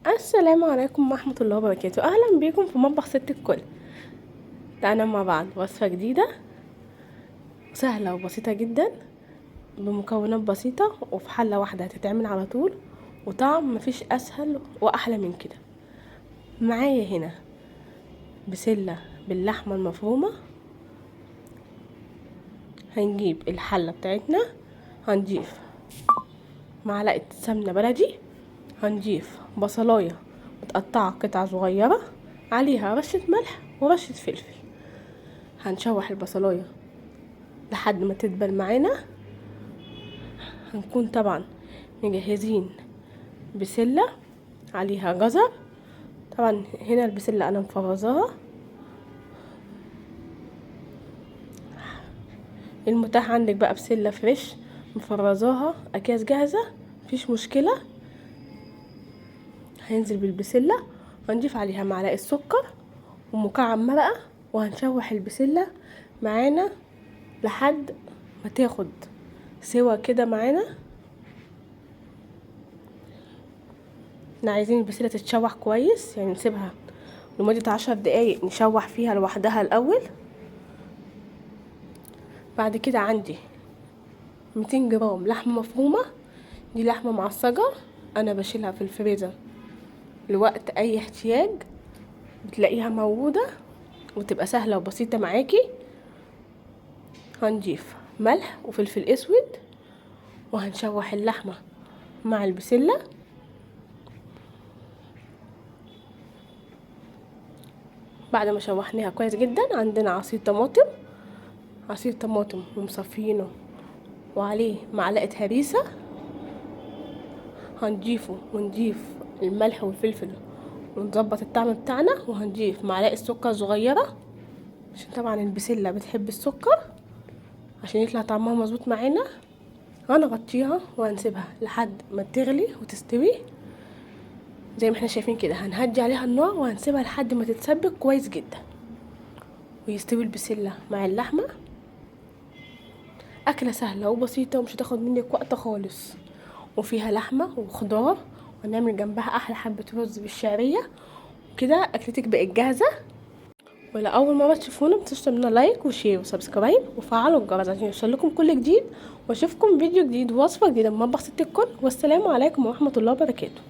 السلام عليكم ورحمة الله وبركاته. اهلا بيكم في مطبخ ست الكل. تعالوا مع بعض وصفة جديدة سهلة وبسيطة جدا بمكونات بسيطة وفي حلة واحدة هتتعمل على طول، وطعم مفيش اسهل واحلى من كده. معايا هنا بسلة باللحمة المفرومة. هنجيب الحلة بتاعتنا، هنضيف معلقة سمنة بلدي، هنضيف بصلاية متقطعة قطع صغيرة، عليها رشة ملح ورشة فلفل. هنشوح البصلاية لحد ما تدبل معانا. هنكون طبعا مجهزين بسلة عليها جزر. طبعا هنا البسلة انا مفرزاها، المتاح عندك بقى بسلة فريش مفرزاها اكياس جاهزة مفيش مشكلة. هننزل بالبسلة وهنضيف عليها معلقة سكر ومكعب مرقة، وهنشوح البسلة معانا لحد ما تاخد سوا كده معانا. احنا عايزين البسلة تتشوح كويس، يعني نسيبها لمدة 10 دقايق نشوح فيها لوحدها الاول. بعد كده عندي 200 جرام لحمة مفرومة، دي لحمة معصجة انا بشيلها في الفريزر لوقت اي احتياج، بتلاقيها موجودة وتبقى سهلة وبسيطة معاكي. هنضيف ملح وفلفل اسود وهنشوح اللحمة مع البسلة. بعد ما شوحناها كويس جدا عندنا عصير طماطم ومصفينه وعليه معلقة هريسة. هنضيفه ونضيف الملح والفلفل ونظبط الطعم بتاعنا، وهنضيف معلقة سكر صغيرة عشان طبعا البسلة بتحب السكر عشان يطلع طعمها مظبوط معانا. هنغطيها وهنسيبها لحد ما تغلي وتستوي زي ما احنا شايفين كده. هنهدي عليها النار وهنسيبها لحد ما تتسبك كويس جدا ويستوي البسلة مع اللحمة. اكلة سهلة وبسيطة ومش هتاخد منك وقت خالص، وفيها لحمة وخضار، ونعمل جنبها احلى حبة رز بالشعرية. كده اكلتك بقت جاهزة. ولا اول مرة تشوفونا متنسوش تعملوا لايك وشير وسبسكرايب وفعلوا الجرس عشان يوصلكم كل جديد، واشوفكم فيديو جديد ووصفة جديدة من مطبخ ست الكل. والسلام عليكم ورحمة الله وبركاته.